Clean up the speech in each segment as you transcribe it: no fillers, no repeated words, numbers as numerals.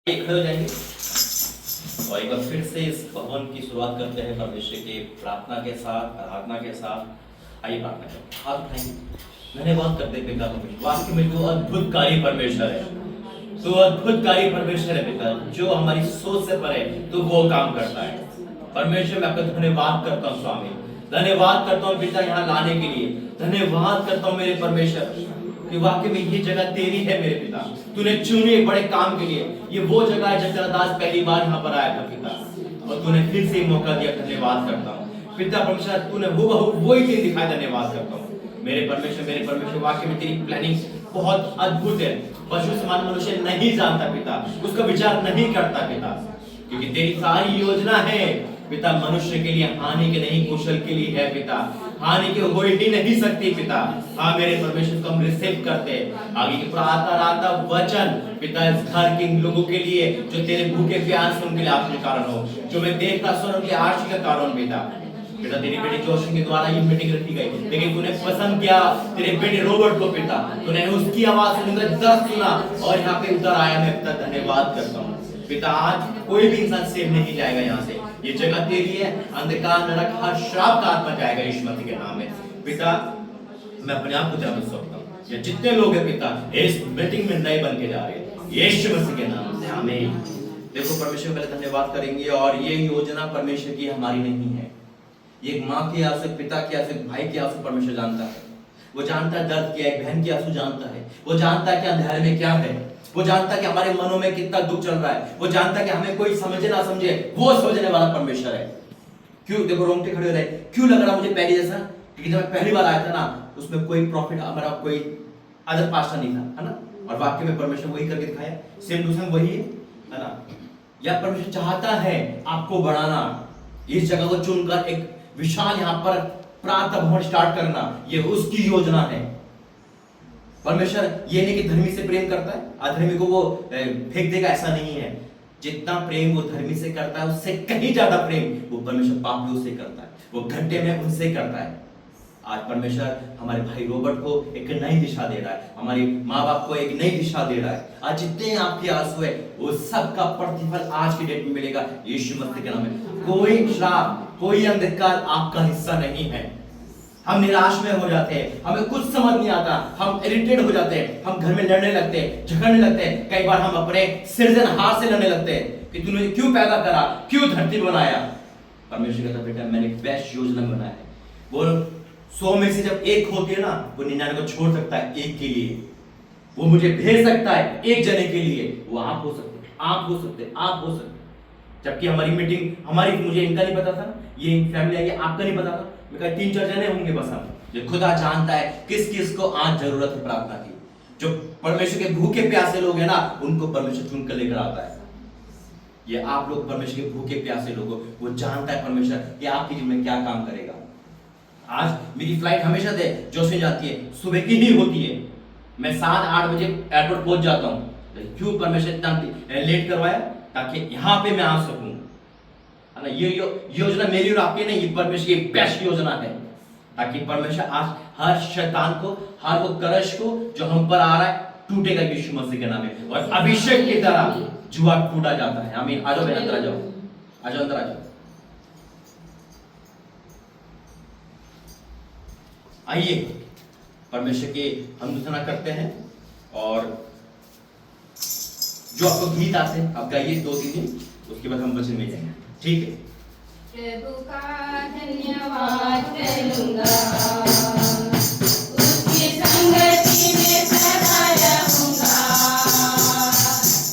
खड़े हो जाएंगे और एक बार फिर से इस भवन की शुरुआत करते हैं परमेश्वर के प्रार्थना के साथ, आराधना के साथ। आइए प्रार्थना करें, हाथ उठाएंगे। धन्यवाद करते हैं पिता परमेश्वर, वास्तव में तो अद्भुत कार्य परमेश्वर है, तो अद्भुत कार्य परमेश्वर है पिता, जो हमारी सोच से परे तो वो काम करता है। परमेश्वर मैं आपका धन्यवाद करता हूँ स्वामी, धन्यवाद करता हूँ पिता यहाँ लाने के लिए, धन्यवाद करता हूँ मेरे परमेश्वर कि वाकई में ये जगह तेरी है मेरे पिता, तूने चुनी एक बड़े काम के लिए। ये वो जगह है जब तेरा दास पहली बार यहाँ पर आया था पिता, और तूने फिर से मौका दिया। धन्यवाद करता हूँ पिता परमेश्वर, तूने हूबहू वही चीज दिखाई। धन्यवाद करता हूँ मेरे परमेश्वर, वाकई में तेरी प्लानिंग बहुत अद्भुत है। पशु समान मनुष्य नहीं जानता पिता, उसका विचार नहीं करता पिता, क्योंकि तेरी सारी योजना है पिता मनुष्य के लिए हानि के नहीं, कुशल के लिए है पिता। हानि के हो ही नहीं सकती पिता। हाँ मेरे परमेश्वर को हम रिसीव करते हैं। आगे की प्रार्थना वचन पिता इस घर के लोगों के लिए जो तेरे भूखे प्यास उनके लिए आशीष का कारण हो, जो मैं देखता सुन उनके आशीष का कारण पिता। पिता तेरी बेटी जोशी के द्वारा ये मीटिंग रखी गई, लेकिन तूने पसंद किया तेरे बेटे रॉबर्ट को पिता, तूने उसकी आवाज सुनकर दर्द सुना और यहाँ पे उतर आया। मैं पिता धन्यवाद करता हूँ पिता, आज कोई भी इंसान सेव नहीं जाएगा यहाँ से, ये जगह तेरी है। अंधकार नरक हर श्राप का आत्मा जाएगा यीशु मसीह के नाम में पिता। मैं अपने आप को तेरे सौंपता हूँ, ये जितने लोग हैं पिता इस मीटिंग में नए बन के जा रहे हैं यीशु मसीह के नाम से, आमीन। देखो परमेश्वर पहले धन्यवाद करेंगे, और ये योजना परमेश्वर की हमारी नहीं है, ये एक माँ के आंसू, पिता के आंसू, भाई के आंसू परमेश्वर जानता है। वो जानता है दर्द क्या है, बहन के आंसू जानता है, वो जानता है कि अंधेरे में क्या है, वो जानता है कि हमारे मनों में कितना दुख चल रहा है, वो जानता है कि हमें कोई समझे ना समझे, वो समझने वाला परमेश्वर है। क्यों देखो रोंगटे खड़े हो रहे, क्यों लग रहा मुझे पहले जैसा, क्योंकि जब मैं पहली बार आया था ना उसमें कोई प्रॉफिट हमारा कोई अदर पास्टर नहीं था, है ना, और वाक्य में परमेश्वर वही करके दिखाया, सेम टू सेम वही है ना। या परमेश्वर चाहता है आपको बढ़ाना, इस जगह को चुनकर एक विशाल यहाँ पर प्रार्थना भवन स्टार्ट करना, ये उसकी योजना है। परमेश्वर ये नहीं कि धर्मी से प्रेम करता है, अधर्मी को वो फेंक देगा, ऐसा नहीं है। जितना प्रेम वो धर्मी से करता है उससे कहीं ज्यादा प्रेम वो परमेश्वर पापियों से करता है, वो घंटे में उनसे करता है। आज परमेश्वर हमारे भाई रॉबर्ट को एक नई दिशा दे रहा है, हमारे माँ बाप को एक नई दिशा दे रहा है। आज जितने आपके आंसू है वो सब का प्रतिफल आज की डेट में मिलेगा यीशु मसीह के नाम में। कोई श्राप, कोई अंधकार आपका हिस्सा नहीं है। हम निराश में हो जाते हैं, हमें कुछ समझ नहीं आता, हम इरिटेट हो जाते हैं, हम घर में लड़ने लगते हैं, झगड़ने लगते हैं। कई बार हम अपने सृजनहार से लड़ने लगते हैं कि तूने क्यों पैदा करा, क्यों धरती बनाया। परमेश्वर कहता बेटा मैंने एक बेस्ट योजना बनाया है। वो 100 में से जब एक होती है ना, वो 99 को छोड़ सकता है एक के लिए, वो मुझे भेज सकता है एक जने के लिए। वो आप हो सकते, आप हो सकते, आप हो सकते। जबकि हमारी मीटिंग, हमारी, मुझे इनका नहीं पता था, ये फैमिली आई, आपका नहीं पता था, मैं कहा 3-4 जने होंगे बस। हम जो खुदा जानता है किस किस को आज जरूरत है प्रार्थना की। जो परमेश्वर के भूखे प्यासे लोग हैं ना, उनको परमेश्वर चुन कर लेकर आता है। ये आप लोग परमेश्वर के भूखे प्यासे लोग हो, वो जानता है परमेश्वर कि आपकी जीवन में क्या काम करेगा। आज मेरी फ्लाइट हमेशा से जो से जाती है सुबह की ही होती है, मैं 7-8 बजे एयरपोर्ट पहुंच जाता हूँ। क्यों परमेश्वर इतना लेट करवाया, ताकि यहाँ पे मैं आ सकूं, है ना। ये योजना मेरी और आपकी नहीं, ये परमेश्वर की बेस्ट योजना है, ताकि परमेश्वर आज हर शैतान को, हर वो करश को जो हम पर आ रहा है टूटेगा यीशु मसीह के नाम में, और अभिषेक की तरह जुआ टूटा जाता है। आमीन। आ जाओ अंदर, आ जाओ, आ जाओ अंदर, आ जाओ। आइए परमेश्वर के हम दूसरा करते हैं, और जो आपको गीत आते हैं आप गाइए 2-3 दिन, उसके बाद हम वचन में जाएंगे, ठीक है। प्रभु का धन्यवाद करूंगा, उसकी संगति में सदा रहूंगा।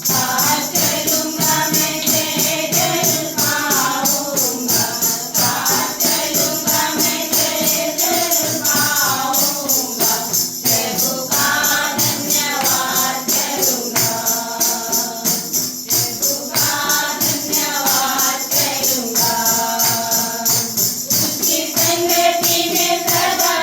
साथ चलूंगा मैं तेरे जल पाऊंगा, साथ चलूंगा मैं तेरे जल पाऊंगा। प्रभु का धन्यवाद करूंगा, प्रभु का धन्यवाद करूंगा, उसकी संगति में सदा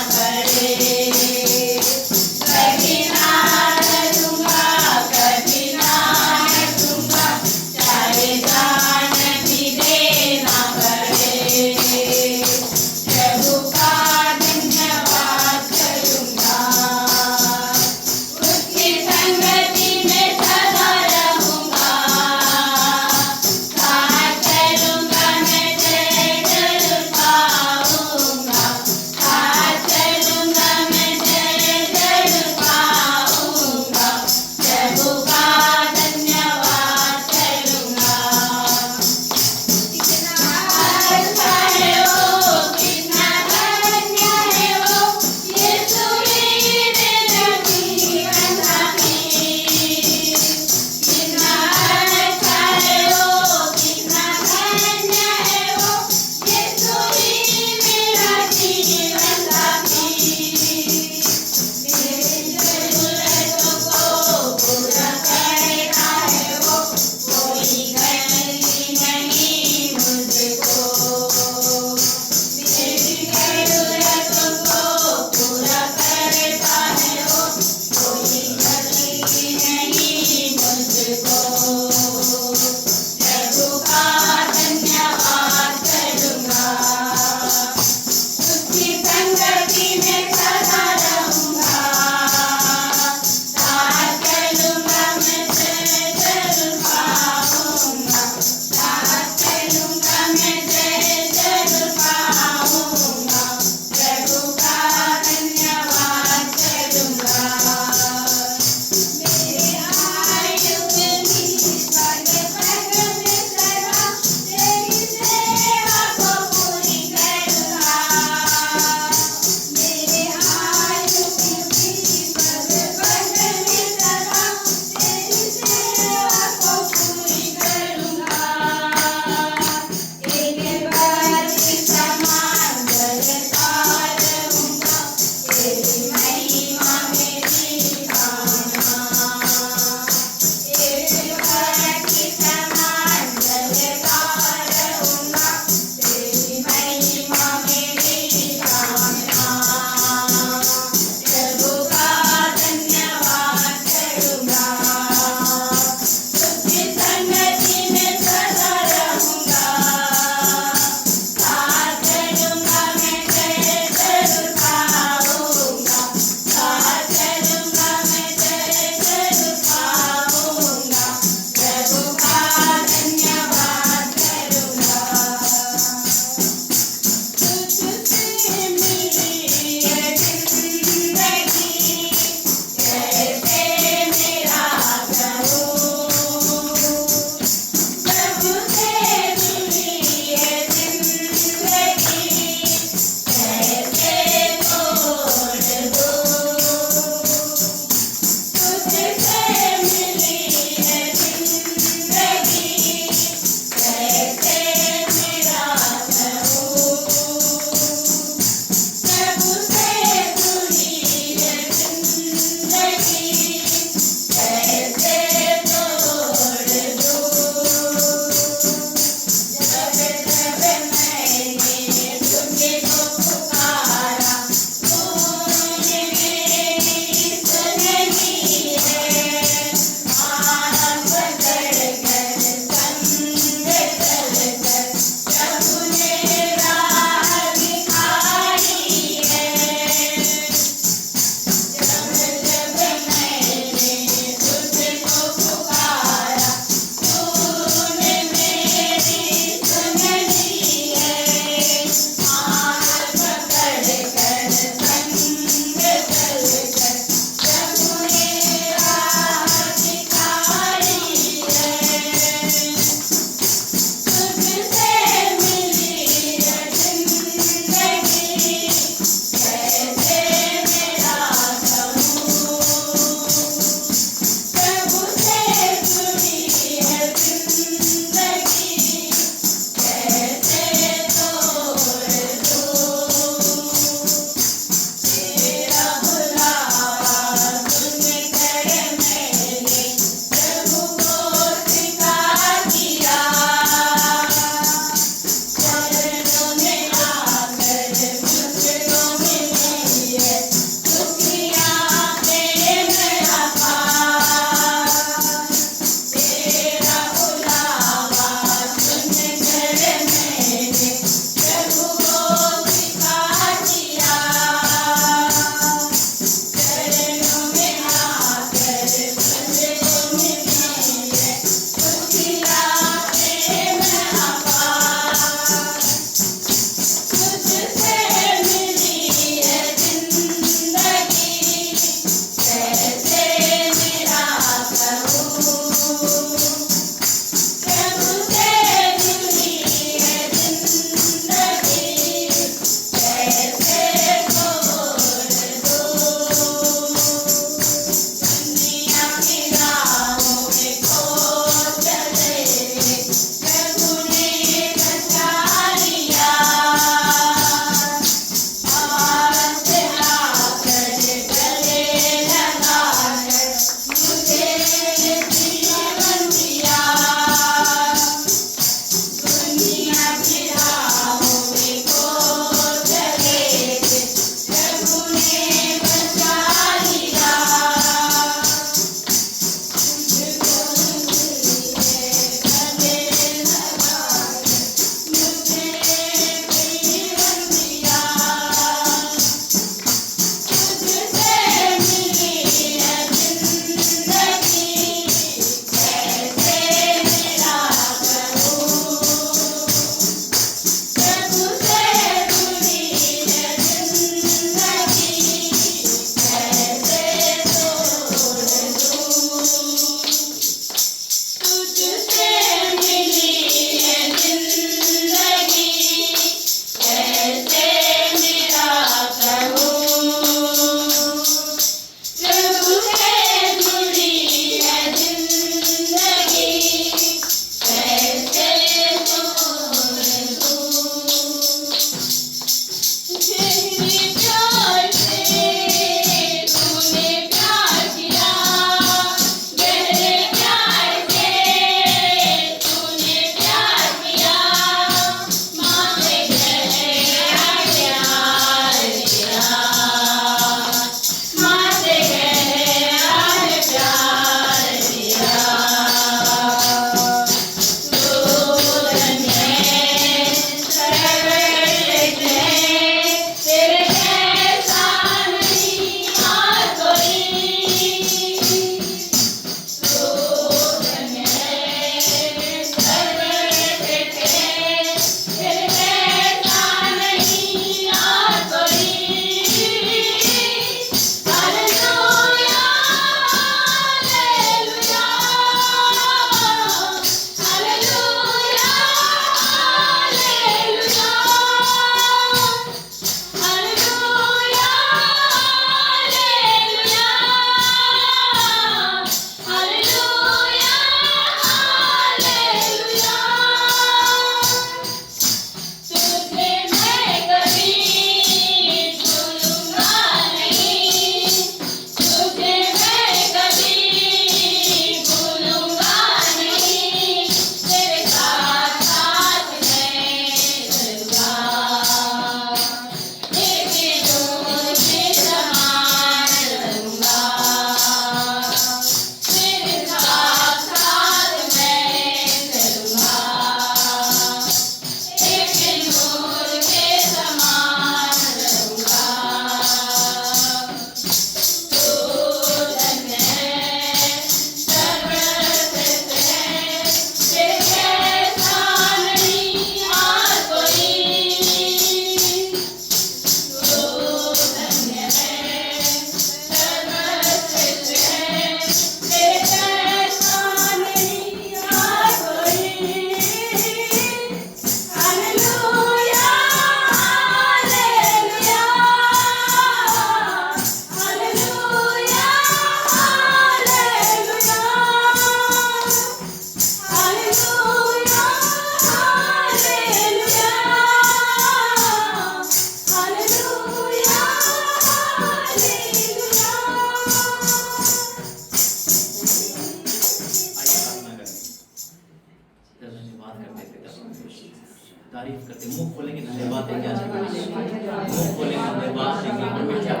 तारीफ करते, मुंह खोलेंगे धन्यवाद देंगे, आज मुंह खोलेंगे धन्यवाद देंगे। परमेश्वर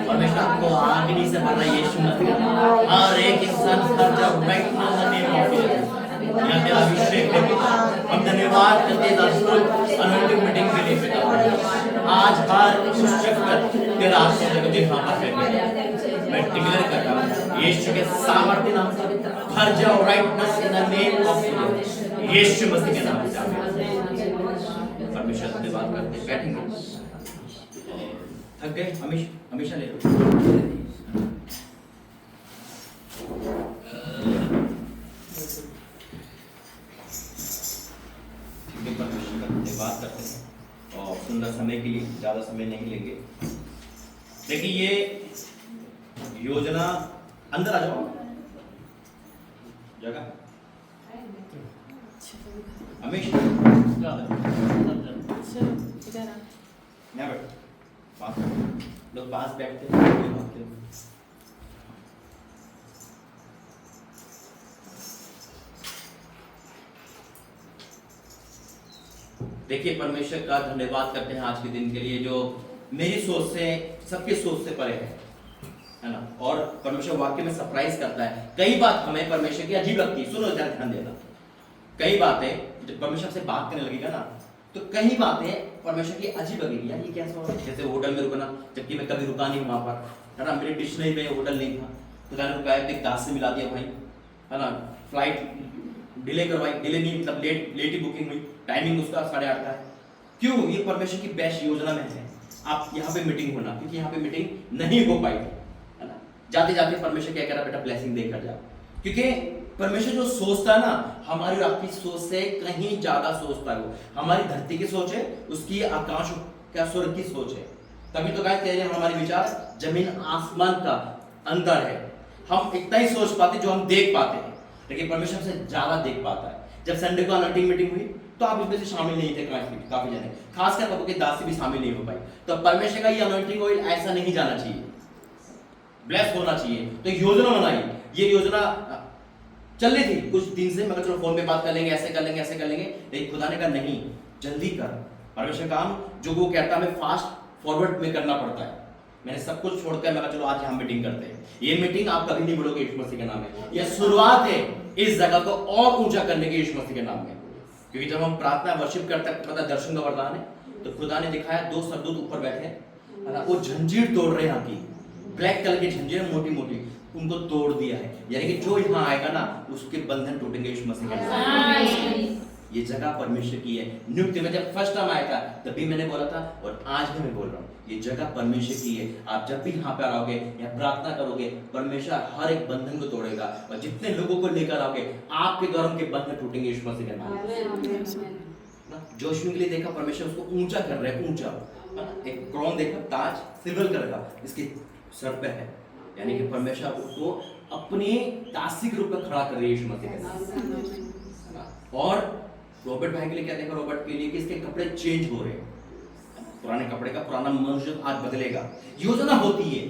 परमेश्वर आपको अग्नि से भर रहा है यीशु मसीह। हर एक इंसान हर जगह right now in the name of Jesus यहाँ तेरा अभिषेक है पिता। हम धन्यवाद करते हैं अनोइंटिंग मीटिंग के लिए पिता। आज हर शिक्षक तेरा आशीर्वाद मुझे यहाँ पर है, मैं डिक्लेयर कर रहा हूँ यीशु के सामर्थ्य नाम से भर जाओ right now in the name of Jesus, Yeshu Masih के नाम से। परमेश्वर धन्यवाद करते हैं, बैठेंगे। थक गए हमेशा ले लो। परमेश्वर का धन्यवाद करते हैं और सुंदर समय के लिए ज्यादा समय नहीं लेंगे। देखिए ये योजना, अंदर आ जाओ जगह हमेशा यहाँ बैठो, लोग पास बैठते हैं। देखिए परमेश्वर का धन्यवाद करते हैं आज के दिन के लिए जो मेरी सोच से, सबके सोच से परे है ना। और परमेश्वर वाक्य में सरप्राइज करता है। कई बात हमें परमेश्वर की अजीब लगती है, सुनो जरा ध्यान देना। कई बातें जब परमेश्वर से बात करने लगेगा ना तो कई बातें परमेश्वर की अजीब लगेगी, यार ये कैसा हो रहा है। जैसे होटल में रुकना, जबकि मैं कभी रुका नहीं वहां पर, है ना। मेरी डिक्शनरी में होटल नहीं था, तो मैंने रुकाया, एक दास से मिला दिया भाई, है ना। फ्लाइट डिले करवाई, डिले नहीं मतलब लेट ही बुकिंग हुई, टाइमिंग उसका 8:30 का है। क्यों? ये परमेश्वर की बेस्ट योजना में है आप यहाँ पे मीटिंग होना, क्योंकि यहाँ पे मीटिंग नहीं हो पाई, है ना। जाते जाते परमेश्वर क्या कह रहा, बेटा ब्लेसिंग देकर जाओ, क्योंकि परमेश्वर जो सोचता है ना हमारी और आपकी सोच से कहीं ज्यादा सोचता है। वो हमारी धरती की सोच है, उसकी आकाश क्या स्वर्ग की सोच है। तभी तो कहा तेरे हमारे विचार जमीन आसमान का अंतर है। हम इतना ही सोच पाते जो हम देख पाते हैं, लेकिन परमेश्वर से ज्यादा देख पाता है। जब संडे को अनॉइंटिंग मीटिंग हुई तो आप इसमें से शामिल नहीं थे, काफी जने, खासकर प्रभु के दास भी शामिल नहीं हो पाई। तो परमेश्वर का ये अनॉइंटिंग ऑयल ऐसा नहीं जाना चाहिए, ब्लेस होना चाहिए। तो योजना बनाई, ये योजना चल रही थी कुछ दिन से, मगर चलो फोन पे बात कर लेंगे, ऐसे कर लेंगे, ऐसे कर लेंगे, लेकिन खुदा ने कहा नहीं, जल्दी कर। परमेश्वर काम जो वो कहता है हमें फास्ट फॉरवर्ड में करना पड़ता है। मैंने सब कुछ छोड़कर मैं चलो आज हम मीटिंग करते हैं। ये मीटिंग आप कभी नहीं बोलोगे यीशु मसीह के नाम में, यह शुरुआत है इस जगह को और ऊंचा करने की यीशु मसीह के नाम में। क्योंकि जब हम प्रार्थना वर्शिप करते हैं, पता दर्शन का वरदान है, तो खुदा ने दिखाया 2 सरदूत ऊपर बैठे हैं ना, वो जंजीर तोड़ रहे हैं। यहाँ की ब्लैक कलर की जंजीर मोटी मोटी, उनको तोड़ दिया है। यानी कि जो यहाँ आएगा ना उसके बंधन टूटेंगे यीशु मसीह के नाम। ये जगह परमेश्वर की है। नियुक्ति में जब फर्स्ट टाइम आया था तभी मैंने बोला था, और आज भी मैं बोल रहा हूँ, ये जगह परमेश्वर की है। आप जब भी यहाँ पे आओगे या प्रार्थना करोगे, परमेश्वर हर एक बंधन को तोड़ेगा, और जितने लोगों को लेकर आओगे आपके द्वारा के बंधन टूटेंगे यीशु मसीह के नाम। जोशुआ के लिए देखा परमेश्वर उसको ऊंचा कर रहा है, ऊंचा, एक क्राउन देखा, ताज सिल्वर कलर का इसके सर पे है। यानी कि परमेश्वर उसको अपने दासी के रूप में खड़ा कर रही है यीशु मसीह के नाम। और रॉबर्ट भाई के लिए क्या देखा, रॉबर्ट के लिए कि इसके कपड़े चेंज हो रहे हैं, पुराने कपड़े का पुराना मनुष्य आज बदलेगा। योजना होती है,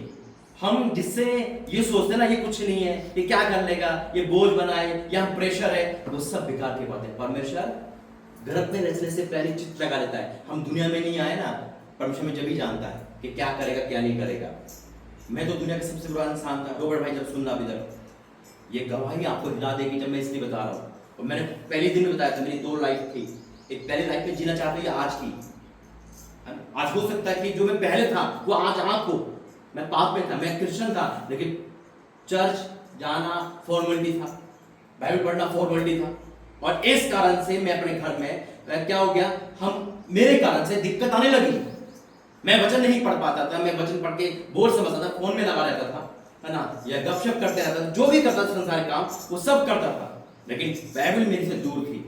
हम जिससे ये सोचते ना ये कुछ नहीं है, ये क्या कर लेगा, ये बोझ बनाए या प्रेशर है, वो सब बेकार की बात है। परमेश्वर गर्भ में रचने से पहले चित्र लगा लेता है। हम दुनिया में नहीं आए ना, परमेश्वर में जब ही जानता है कि क्या करेगा क्या नहीं करेगा। मैं तो दुनिया का सबसे बुरा इंसान था। रॉबर्ट भाई जब सुनना इधर, ये गवाही आपको हिला देगी जब मैं इसलिए बता रहा हूँ। और मैंने पहले दिन में बताया था मेरी 2 लाइफ थी, एक पहले लाइफ में जीना चाहता हूँ या आज की। आज हो सकता है कि जो मैं पहले था वो आज आप हो। मैं पाप में था, मैं क्रिश्चियन था, लेकिन चर्च जाना फॉर्मेलिटी था, बाइबल पढ़ना फॉर्मेलिटी था। और इस कारण से मैं अपने घर में क्या हो गया, हम मेरे कारण से दिक्कत आने लगी। मैं वचन नहीं पढ़ पाता था, मैं वचन पढ़ के बोर समझता था, फोन में लगा रहता था, है ना, या गपशप करते रहता था, जो भी करता था संसारिक काम वो सब करता था, लेकिन बाइबल मेरे से दूर थी।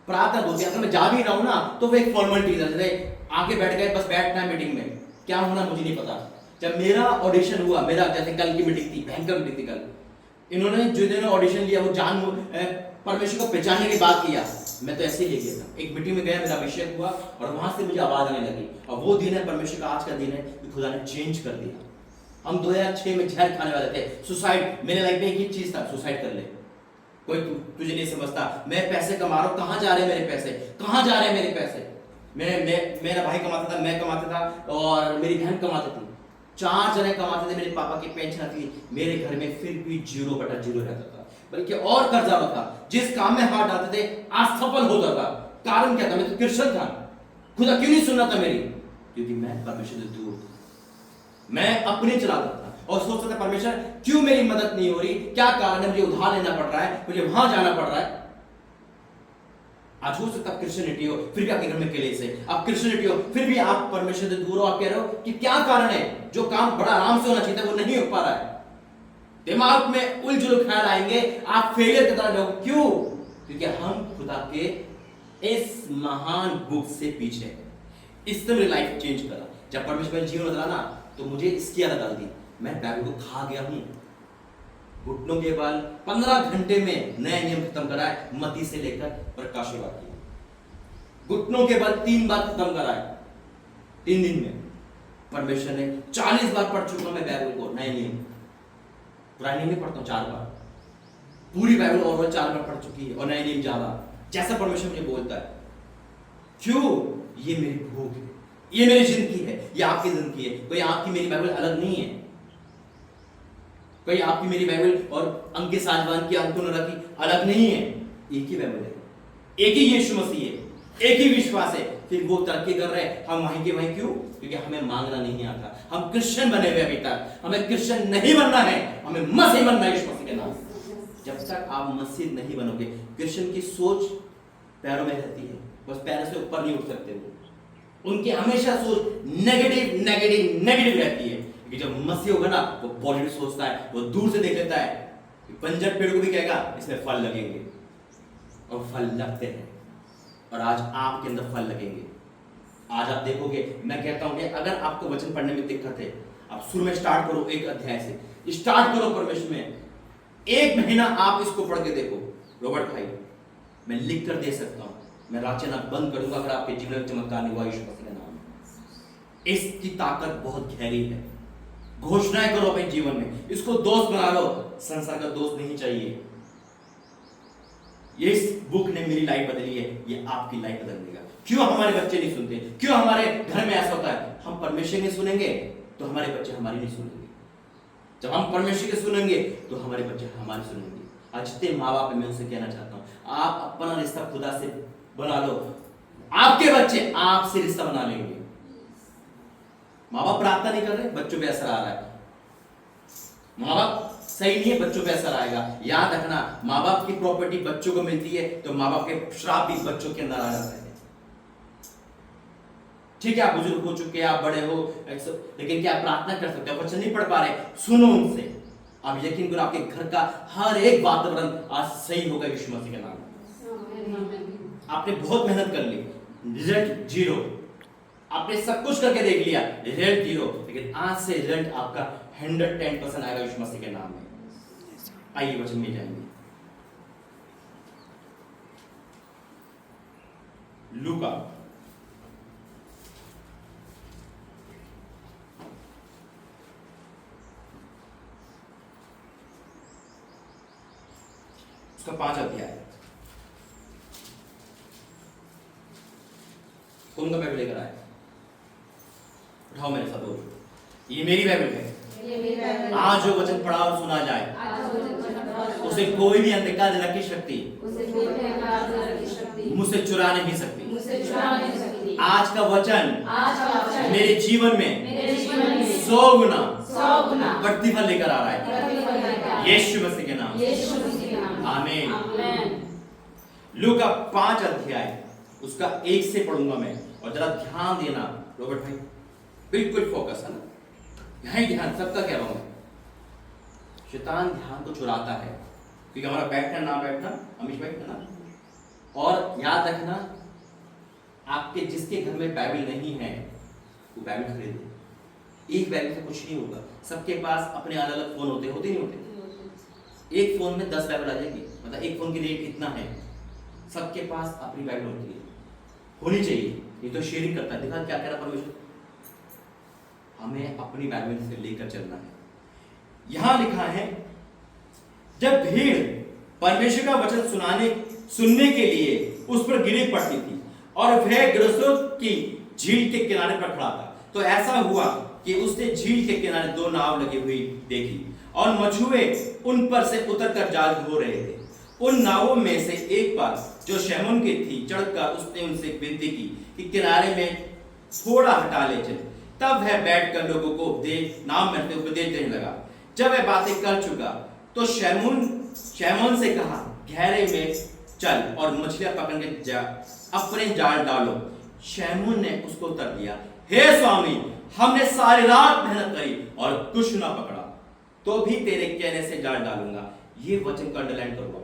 प्रार्थना होती है, अगर मैं जा भी रहा हूं ना तो वो एक फॉर्मेलिटी है, आके बैठ गए, बस बैठना है मीटिंग में, क्या होना मुझे नहीं पता। जब मेरा ऑडिशन हुआ, मेरा जैसे कल की मीटिंग थी, भयंकर मीटिंग थी कल, इन्होंने जिन्होंने ऑडिशन लिया वो जान परमेश्वर को पहचानने की बात किया, मैं तो ऐसे ही ले गया था। एक मीटिंग में गया, मेरा अभिषेक हुआ और वहां से मुझे आवाज आने लगी, और वो दिन है परमेश्वर का आज का दिन है कि खुदा ने चेंज कर दिया। हम 2006 में जहर खाने वाले थे, सुसाइड, मेरे लाइफ में एक ही चीज था, सुसाइड कर ले, कोई तुझे नहीं समझता, मैं पैसे कमा रहा हूँ, कहाँ जा रहे हैं मेरे पैसे, कहाँ जा रहे हैं मेरे पैसे। मेरा भाई कमाता था, मैं कमाता था और मेरी बहन कमाती थी, 4 जने कमाते थे, मेरे पापा की पेंशन थी, मेरे घर में फिर भी 0/0 रहता था, बल्कि और कर्जा था। जिस काम में हाथ डालते थे असफल होता था। कारण क्या था? मैं तो क्रिश्चियन था, खुदा क्यों नहीं सुनना था मेरी? क्योंकि मैं परमेश्वर से दूर था, मैं अपने चलाता था और सोचता था परमेश्वर क्यों मेरी मदद नहीं हो रही, क्या कारण है, मुझे उधार लेना पड़ रहा है, मुझे वहां जाना पड़ रहा है। आज हो सकता है क्रिश्चियनिटी हो फिर भी आपके घर में क्लेश है, आप क्रिश्चियनिटी हो फिर भी आप परमेश्वर से दूर हो। आप कह रहे हो कि क्या कारण है, जो काम बड़ा आराम से होना चाहिए था वो नहीं हो पा रहा है। दिमाग में उलझुल ख्याल आएंगे, आप फेलियर की तरह जाओगे। क्यों? क्योंकि हम खुदा के इस महान बुक से पीछे है। इसने मेरी लाइफ चेंज करा। जब परमेश्वर मेरे जीवन में डाला ना तो मुझे इसकी आदत डाल दी। मैं बाइबल को खा गया हूं। घुटनों के बाल 15 घंटे में नया नियम खत्म करा है, मती से लेकर प्रकाशवाद की। घुटनों के बाल 3 बार खत्म करा है 3 दिन में। परमेश्वर ने 40 बार पढ़ चुका मैं बाइबल को, नए नियम। पुराने नियम नहीं पढ़ता हूं, 4 बार। पूरी बाइबल ओवरऑल 4 बार पढ़ चुकी है और नए नियम ज्यादा। जैसा परमेश्वर मुझे बोलता है। क्यों? ये मेरी भूख है, ये मेरी जिंदगी है, ये आपकी जिंदगी है। कोई आपकी मेरी बाइबल अलग नहीं है। कोई आपकी मेरी बाइबल और अंके साजवान की, अंकुनरा की अलग नहीं है। एक ही बाइबल है, एक ही यीशु मसीह है, एक ही विश्वास है। फिर वो तरक्की कर रहे हैं, हम वहीं के वहीं। क्यों? क्योंकि हमें मांगना नहीं आता। हम क्रिश्चियन बने हुए अभी तक। हमें क्रिश्चियन नहीं बनना है, हमें मसीह बनना है, यीशु मसीह के नाम। जब तक आप मसीह नहीं बनोगे, क्रिश्चियन की सोच पैरों में रहती है, बस पैरों से ऊपर नहीं उठ सकते वो। उनकी हमेशा सोच नेगेटिव नेगेटिव नेगेटिव रहती है। कि जब मसीह होगा ना, वो पॉजिटिव सोचता है, वो दूर से देख लेता है। बंजर पेड़ को भी कहेगा इसमें फल लगेंगे, और फल लगते हैं। और आज आपके अंदर फल लगेंगे। आज आप देखोगे, मैं कहता हूं कि अगर आपको वचन पढ़ने में दिक्कत है, आप शुरू में स्टार्ट करो, एक अध्याय से स्टार्ट करो परमेश्वर में। 1 महीना आप इसको पढ़ के देखो। रॉबर्ट भाई, मैं लिख कर दे सकता हूं, मैं रात चलना बंद करूंगा अगर आपके जीवन में चमत्कार नहीं हुआ, यीशु मसीह का नाम। इसकी ताकत बहुत गहरी है। घोषणाएं करो अपने जीवन में, इसको दोस्त बना लो। संसार का दोस्त नहीं चाहिए। ये इस बुक ने मेरी लाइफ बदली है, ये आपकी लाइफ बदल देगा। क्यों हमारे बच्चे नहीं सुनते? क्यों हमारे घर में ऐसा होता है? हम परमेश्वर नहीं सुनेंगे तो हमारे बच्चे हमारी नहीं सुनेंगे। जब हम परमेश्वर के सुनेंगे तो हमारे बच्चे हमारे सुनेंगे। आज जितने माँ बाप, मैं उनसे कहना चाहता हूँ, आप अपना रिश्ता खुदा से बना लो, आपके बच्चे आपसे रिश्ता बना लेंगे। माँ बाप प्रार्थना नहीं कर रहे, बच्चों पे असर आ रहा है। माँ बाप सही नहीं है, बच्चों पे असर आएगा। याद रखना, माँ बाप की प्रॉपर्टी बच्चों को मिलती है तो माँ बाप के श्राप भी बच्चों के अंदर आ जाते हैं। ठीक है, आप बुजुर्ग हो चुके हैं, आप बड़े हो, लेकिन क्या प्रार्थना कर सकते हो? वचन नहीं पढ़ पा रहे, सुनो उनसे। आप यकीन करो, आपके घर का हर एक वातावरण आज सही होगा, यीशु मसीह के नाम। आपने बहुत मेहनत कर ली, रिजल्ट 0। आपने सब कुछ करके देख लिया, रिजल्ट 0। लेकिन आज से रिजल्ट आपका 110% आएगा, यीशु मसीह के नाम में। आइए वचन में जाएंगे। लूका उसका 5 अध्याय। कौन का बाइबल लेकर आए? उठाओ मेरे साथ बोलो, ये मेरी बाइबल है। आज जो वचन पढ़ा और सुना जाए, उसे कोई भी अंधकार की शक्ति मुझसे चुरा नहीं सकती। आज का वचन मेरे जीवन में 100 गुना प्रतिफल लेकर आ रहा है, यीशु मसीह के नाम। आमीन। लूका 5 अध्याय उसका 1 से पढ़ूंगा मैं, और जरा ध्यान देना रॉबर्ट भाई, बिल्कुल फोकस है ना, यही ध्यान सबका कह रहा हूं मैं। शैतान ध्यान को चुराता है, क्योंकि हमारा बैठना ना बैठना, अमीश भाई है ना। और याद रखना, आपके जिसके घर में बाइबल नहीं है वो बाइबल खरीदे। एक बाइबल से कुछ नहीं होगा। सबके पास अपने अलग अलग फोन होते नहीं होते? एक फोन में 10 बाइबल आ जाएगी, मतलब एक फोन की रेट इतना है। सबके पास अपनी बाइबल होती है, होनी चाहिए। ये तो शेयरिंग करता है। देखा क्या कह रहा परमेश्वर? हमें अपनी बाइबल से लेकर चलना है। यहां लिखा है, जब भीड़ परमेश्वर का वचन सुनने के लिए उस पर गिरी पड़ती थी और वह गिरसोत की झील के किनारे पर खड़ा था। तो ऐसा हुआ कि उसने झील के किनारे 2 नाव लगी हुई देखी और मछुए उन पर से उतरकर जाल धो रहे थे। उन नावों में से एक पर जो शमून की थी चढ़कर उसने उनसे विनती की कि किनारे में थोड़ा हटा ले चले। तब वह बैठकर लोगों को नाव में उपदेश देने लगा। जब वह बातें कर चुका तो शमून से कहा, गहरे में चल और मछलियां पकड़ के अपने जाल डालो। शमून ने उसको उत्तर दिया, हे स्वामी, हमने सारी रात मेहनत करी और कुछ ना पकड़ा, तो भी तेरे कहने से जाल डालूंगा। ये वचन को अंडरलाइन करो।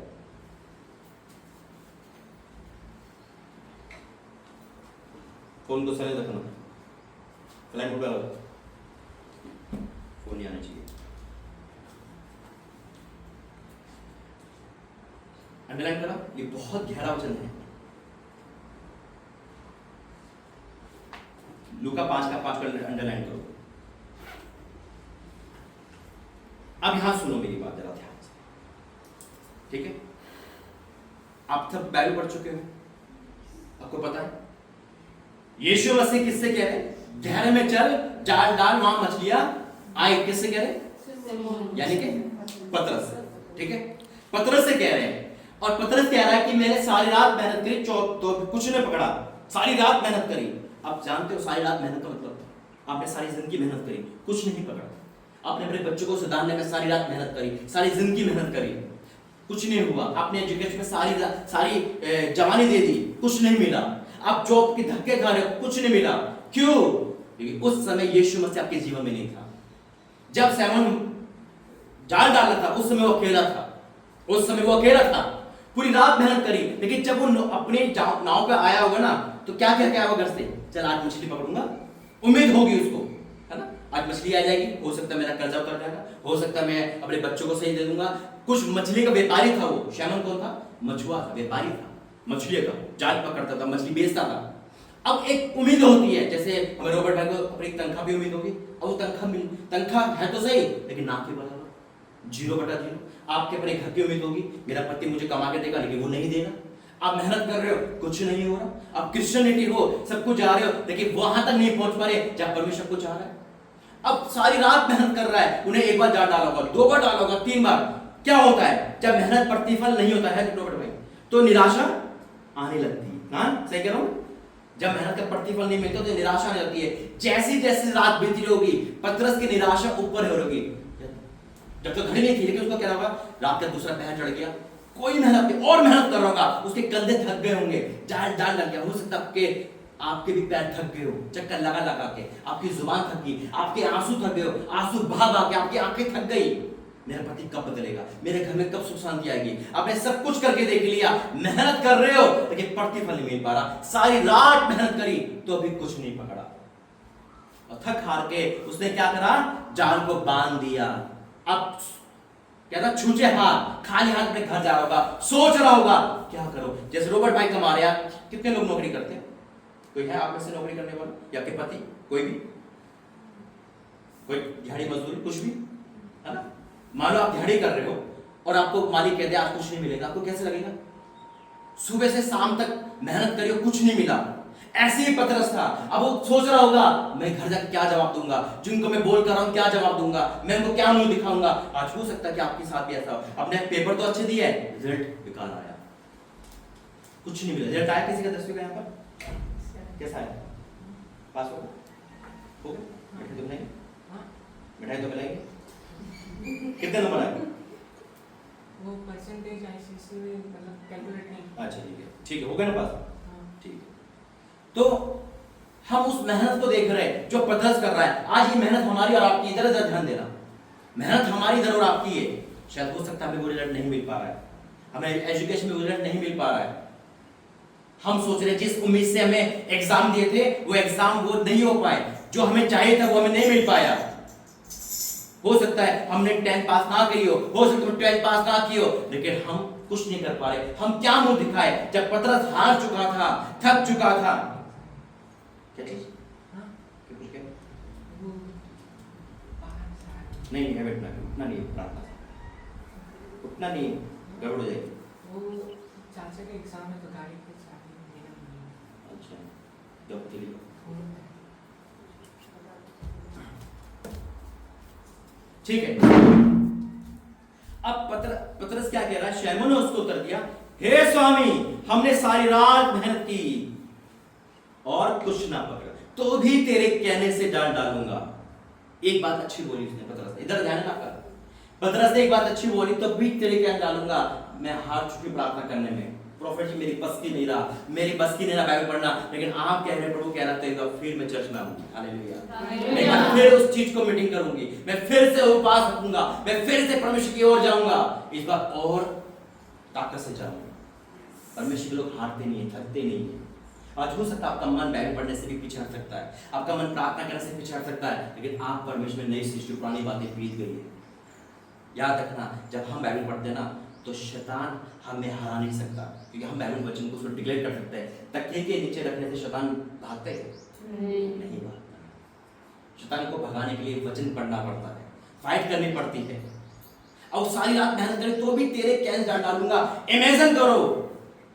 फोन को साइलेंट रखना, फ्लाइट मोड पे रखो, फोन नहीं आना चाहिए। अंडरलाइन करा, ये बहुत गहरा वचन है। लूका 5:5 का अंडरलाइन करो। अब यहां सुनो मेरी बात जरा ध्यान से, ठीक है? आप सब बाइबल पढ़ चुके हो, आपको पता है यीशु मसीह किससे कह रहे? गहरे में चल, जाल डाल, वहां मछलियां आए। किससे कह रहे? यानी कि पतरस, ठीक है? पतरस से कह रहे हैं। और पतरस कह रहा है कि मैंने सारी रात मेहनत करी तो कुछ नहीं पकड़ा, सारी रात मेहनत करी। आप जानते हो सारी रात मेहनत का मतलब? आपने सारी जिंदगी मेहनत करी, कुछ नहीं पकड़ा। आपने अपने बच्चों को सुधारने में सारी रात मेहनत करी, सारी जिंदगी मेहनत करी, कुछ नहीं हुआ। आपने एजुकेशन में सारी जवानी दे दी, कुछ नहीं मिला। आप जॉब के धक्के खा रहे हो, कुछ नहीं मिला। क्यों? क्योंकि उस समय यीशु मसीह आपके जीवन में नहीं था। जब शमून जाल डाला था उस समय वो अकेला था, उस समय वो अकेला था। पूरी रात मेहनत करी, लेकिन जब वो अपने नाव पे आया होगा ना, तो क्या क्या क्या होगा? घर से चल आज मछली पकड़ूंगा, उम्मीद होगी उसको, है ना? आज मछली आ जाएगी, हो सकता है मेरा कर्जा उतर जाएगा, हो सकता है मैं अपने बच्चों को सही दे दूंगा। कुछ मछली का व्यापारी था वो। शमून कौन था? मछुआ था, व्यापारी था, मछली का जाल पकड़ता था, मछली बेचता था। अब एक उम्मीद होती है, जैसे हमें रॉबर्ट भाई को अपनी तनख्वाह भी उम्मीद होगी। अब वो तनख्वाह है तो सही, लेकिन ना के बराबर, 0/0। आपके अपने घर की उम्मीद होगी, मेरा पति मुझे कमा के देगा, लेकिन वो नहीं देगा। आप मेहनत कर रहे हो, कुछ नहीं हो रहा। आप क्रिश्चियनिटी हो, सब कुछ जा रहे हो, लेकिन वहां तक नहीं पहुंच पा रहे जहां परमेश्वर को चाह रहा है। अब सारी रात मेहनत कर रहा है, उन्हें एक बार जाल डाला होगा, 2 बार डाला होगा, 3 बार। क्या होता है जब मेहनत प्रतिफल नहीं होता है रॉबर्ट भाई? तो निराशा आने लगती है। हाँ, सही कह रहा हूं? जब मेहनत का प्रतिफल नहीं मिलता तो निराशा आने लगती है। जैसी जैसी रात बीती होगी, पतरस की निराशा ऊपर हो रही। जब तो घड़ी नहीं थी, लेकिन उसको क्या होगा? रात का दूसरा पहर चढ़ गया, कोई मेहनत नहीं, और मेहनत कर रहा होगा, उसके कंधे थक गए होंगे, जाल लग गया। हो सकता है आपके भी पैर थक गए हो, चक्कर लगा लगा के, आपकी जुबान थक गई, आपके आंसू थक गए हो, आंसू बहा के आपकी आंखें थक गई। मेरा पति कब बदलेगा? मेरे घर में कब सुख शांति आएगी? आपने सब कुछ करके देख लिया, मेहनत कर रहे हो, लेकिन प्रतिफल नहीं मिल पा रहा। सारी रात मेहनत करी तो अभी कुछ नहीं पकड़ा, और थक हार के उसने क्या करा? जाल को बांध दिया। अब कहता छूचे हाथ, खाली हाथ अपने घर जा रहा होगा, सोच रहा होगा क्या करो। जैसे रॉबर्ट भाई कमा रहे हैं, कितने लोग नौकरी करते हैं? कोई है आप में से नौकरी करने वाला? या आपके पति? कोई भी? कोई दिहाड़ी मजदूरी, कुछ भी, है ना? मान लो आप दिहाड़ी कर रहे हो और आपको मालिक कहते हैं आज कुछ नहीं मिलेगा, आपको कैसे लगेगा? सुबह से शाम तक मेहनत करी और कुछ नहीं मिला। ऐसे ही पतरस था। अब वो सोच रहा होगा मैं घर जाकर क्या जवाब दूंगा, जिनको मैं बोल कर रहा हूं क्या जवाब दूंगा, मैं उनको क्या मुंह दिखाऊंगा। आज हो सकता है कि आपके साथ भी ऐसा हो। आपने पेपर तो अच्छे दिए, रिजल्ट बेकार आया, कुछ नहीं मिला। रिजल्ट आया किसी का 10वीं का? यहाँ पर कैसा आया? पास हो गए? मिठाई तो मिलाएंगे, मिठाई तो मिलाएंगे। कितने नंबर आए? वो परसेंटेज आईसीएसई में मतलब कैलकुलेट नहीं। अच्छा ठीक है, हो गया ना पास? ठीक है। तो हम उस मेहनत को देख रहे हैं जो पतरस कर रहा है। आज ये मेहनत हमारी और आपकी, इधर उधर ध्यान देना। मेहनत हमारी इधर और आपकी है। शायद हो सकता है हमें वो रिजल्ट नहीं मिल पा रहा है, हमें एजुकेशन में रिजल्ट नहीं मिल पा रहा है। हम सोच रहे हैं जिस उम्मीद से हमें एग्जाम दिए थे वो एग्जाम वो नहीं हो पाए, जो हमें चाहिए था वो हमें नहीं मिल पाया। हो सकता है हमने 10th पास ना करी हो सकता है 12th पास ना की हो, लेकिन हम कुछ नहीं कर पा रहे। हम क्या मुंह दिखाए जब पतरस हार चुका था, थक चुका था। क्या चीज? नहीं है, बैठना उठना नहीं, प्रार्थना उठना नहीं, गड़बड़ हो जाएगी। वो चाचा का एग्जाम है तो गाड़ी की चाबी लेना नहीं अच्छा, जब के लिए है। ठीक है। अब पतरस क्या कह रहा है? शैमू ने उसको उत्तर दिया, हे स्वामी, हमने सारी रात मेहनत की और कुछ ना पकड़ा, तो भी तेरे कहने से डाल डालूंगा। एक बात अच्छी बोली उसने, पतरस ने, इधर ध्यान है आपका। पतरस ने एक बात अच्छी बोली, तो भी तेरे कहने डालूंगा। मैं हार चुकी प्रार्थना करने में, प्रॉफिट जी मेरी बस की नहीं रहा, मेरी बस की नहीं रहा बाइबल पढ़ना, लेकिन आप कह रहे हैं प्रभु कह रहा था फिर मैं चर्च में आऊंगी। हालेलुया। मैं फिर उस चीज को मीटिंग करूंगी, मैं फिर से उपवास रखूंगा, मैं फिर से परमेश्वर की ओर जाऊंगा, इस बार और ताकत से जाऊंगा। परमेश्वर के लोग हारते नहीं है, थकते नहीं है। आज हो सकता है आपका मन बाइबल पढ़ने से भी पीछे हट सकता है, आपका मन प्रार्थना करने से पीछे हट सकता है, लेकिन आप परमेश्वर में नई सृष्टि, पुरानी बातें बीत गई है। याद रखना, जब हम बाइबल पढ़ते हैं ना, तो शैतान हमें हरा नहीं सकता, क्योंकि हम बाइबल वचन को उसको डिक्लेयर कर सकते हैं। तकिए के नीचे रखने से शैतान भागते नहीं भागता। शैतान को भगाने के लिए वचन पढ़ना पड़ता है, फाइट करनी पड़ती है। और सारी रात मेहनत करें तो भी तेरे कैन डालूंगा। इमेजिन करो,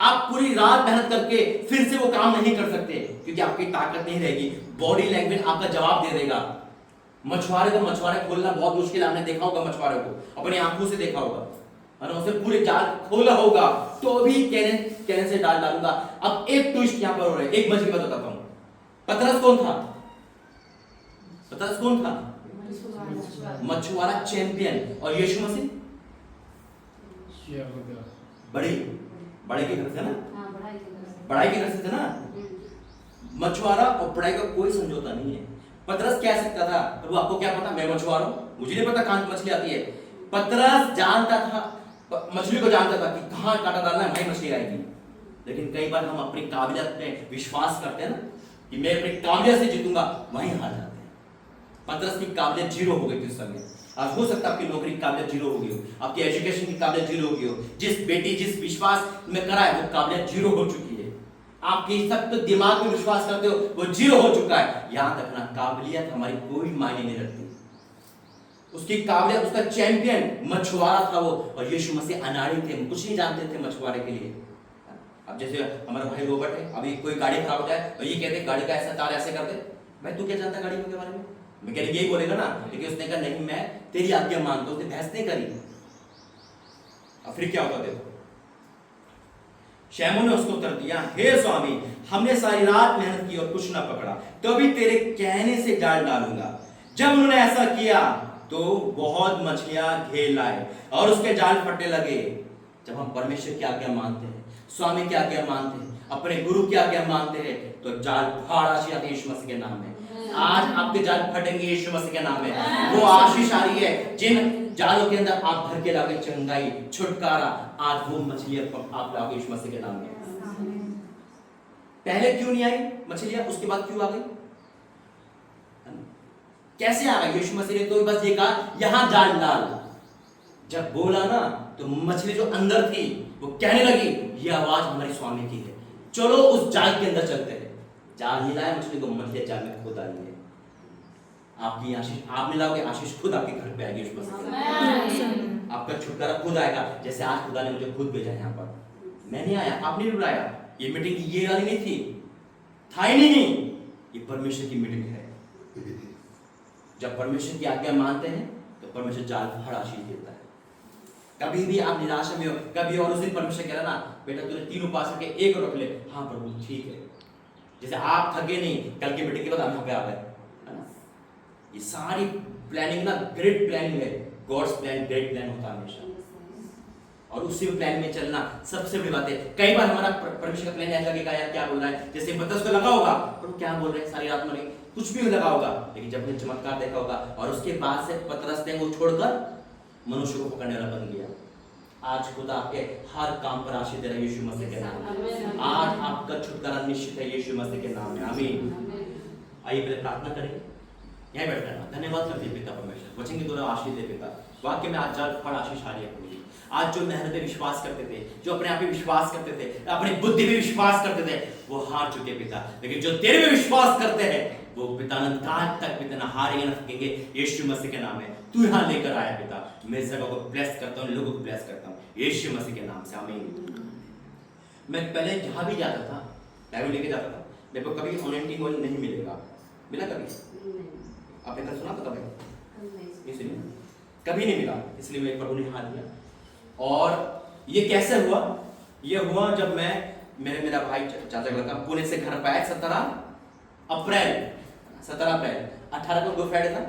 आप पूरी रात मेहनत करके फिर से वो काम नहीं कर सकते, क्योंकि आपकी ताकत नहीं रहेगी। बॉडी लैंग्वेज आपका जवाब दे देगा। मछुआरे को मछुआरे खोलना बहुत मुश्किल है, आपने देखा होगा मछुआरे को, अपनी आंखों से देखा होगा, और उसे पूरे जाल खोला होगा, तो भी कहने से डालूंगा। अब एक ट्विस्ट यहां पर हो रहा है, एक मछली बताता हूं। पतरस कौन था? पतरस कौन था? मछुआरा चैंपियन। और यीशु मसीह बड़े के घर से ना, पढ़ाई के घर से थे ना। मछुआरा और पढ़ाई का कोई समझौता नहीं है। पतरस कह सकता था, प्रभु आपको क्या पता, मैं मछुआरा हूं, मुझे नहीं पता कहां मछली आती है। पतरस जानता था, मछली को जानता था कि कहां कांटा डालना है, वहीं मछली आएगी। लेकिन कई बार हम अपनी काबिलियत में विश्वास करते हैं ना, कि मैं अपनी काबिलियत से जीतूंगा, वहीं हार जाते हैं। पतरस की काबिलियत जीरो हो गई थी उस समय। आज हो सकता है आपकी नौकरी की काबिलियत जीरो हो गई हो, आपकी एजुकेशन की काबिलियत जीरो हो गई हो, जिस बेटी जिस विश्वास में करा है वो काबिलियत जीरो हो चुकी है। आपकी सब तो दिमाग में विश्वास करते हो वो जीरो हो चुका है। याद रखना, काबिलियत हमारी कोई मायने नहीं रखती। उसकी काबिलियत, उसका चैंपियन मछुआरा था वो, और यीशु मसीह अनाड़ी थे, कुछ नहीं जानते थे मछुआरे के लिए। अब जैसे हमारा भाई रोबर्ट है, अभी कोई गाड़ी खराब हो जाए और ये कहते गाड़ी का ऐसा तार ऐसे कर दे, भाई तू क्या जानता गाड़ी के बारे में? मैकेनिक यही बोलेगा ना, लेकिन उसने कहा नहीं मैं तेरी आज्ञा मानता हूं, उसने बहस नहीं करी। अब फिर क्या होता देखो, शैमू ने उसको उत्तर दिया, हे स्वामी, हमने सारी रात मेहनत की और कुछ ना पकड़ा, तो भी तेरे कहने से जाल डालूंगा। जब उन्होंने ऐसा किया तो बहुत मछलियां घेर लाए और उसके जाल फटने लगे। जब हम परमेश्वर की आज्ञा मानते हैं, स्वामी की आज्ञा मानते हैं, अपने गुरु की आज्ञा मानते हैं, तो जाल फाड़ आशीष आती है यीशु मसीह के नाम में। आज आपके जाल फटेंगे यीशु मसीह के नाम में। वो आशीष आ रही है, जिन जालों के अंदर आप भर के लागे चंगाई, छुटकारा, आज वो मछलियां आप लागे यीशु मसीह के नाम में। पहले क्यों नहीं आई मछलियां, उसके बाद क्यों आ गई? कैसे आ गई? यीशु मसीह ने तो बस ये कहा यहां जाल डाल। जब बोला ना, तो मछली जो अंदर थी वो कहने लगी ये आवाज हमारे स्वामी की है, चलो उस जाल के अंदर चलते हैं। जाल हिलाया मछली को, मछली जाल में खुद आई है। आपकी आशीष आप नहीं लाओगे, आशीष खुद आपके घर पे आएगी यीशु मसीह। आपका छुटकारा खुद आएगा। जैसे आज खुदा ने मुझे खुद भेजा यहाँ पर, मैं नहीं आया, आपने नहीं बुलाया। ये मीटिंग ये वाली नहीं थी, था ही नहीं, ये परमेश्वर की मीटिंग है। जब परमेश्वर की आज्ञा मानते हैं तो परमेश्वर जाल फाड़ आशीष देता है। कभी भी आप निराशा में हो, कभी और उस दिन परमेश्वर कह रहा ना, बेटा तूने 3 उपास करके एक रख ले, हाँ प्रभु ठीक है। जैसे आप थके नहीं, कल की मीटिंग के बाद आप यहाँ पे आ गए, है ना। ये सारी प्लानिंग ना ग्रेट प्लानिंग है। गॉड्स प्लान ग्रेट प्लान होता है हमेशा, और उसी प्लान में चलना सबसे बड़ी बात है। कई बार हमारा परमेश्वर का प्लान ऐसा लगेगा यार क्या बोल रहा है, जैसे पतरस को लगा होगा तो क्या बोल रहे हैं सारी रात में, कुछ भी लगा होगा, लेकिन जब ने चमत्कार देखा होगा और उसके बाद से पतरस ने वो छोड़कर मनुष्य को पकड़ने वाला बन गया। आज खुदा आपके हर काम पर आशीष दे रहा है यीशु मसीह के नाम में। आज आपका छुटकारा निश्चित है यीशु मसीह के नाम में। आमीन। आइए पहले प्रार्थना करें, यहीं बैठ करना। धन्यवाद करते पिता परमेश्वर, वचन के द्वारा आशीष दे पिता। वाक्य में आज जाल फाड़ आशीष आ रही है प्रभु जी। आज जो मेहनत पे विश्वास करते थे, जो अपने आप पे विश्वास करते थे, अपनी बुद्धि पे विश्वास करते थे, वो हार चुके पिता। लेकिन जो तेरे पे विश्वास करते हैं वो पिता अनंत तक पिता ना हारेंगे ना थकेंगे। यीशु मसीह के नाम में तू यहाँ लेकर आया पिता। मैं इस जगह को ब्लेस करता हूँ, लोगों को ब्लेस करता हूँ यीशु मसीह के नाम से, आमीन। मैं पहले जहां भी जाता था, बाइबल लेके जाता था, मेरे को कभी अनॉइंटिंग ऑयल नहीं मिलेगा, मिला कभी? आपने कल सुना था कभी? नहीं सुना, कभी नहीं मिला। इसलिए मेरे प्रभु ने हाथ दिया। और ये कैसे हुआ? ये हुआ जब मैं मेरा भाई चाचा का लड़का पुणे से घर पे आया 17 अप्रैल 18 को गुड फ्राइडे था,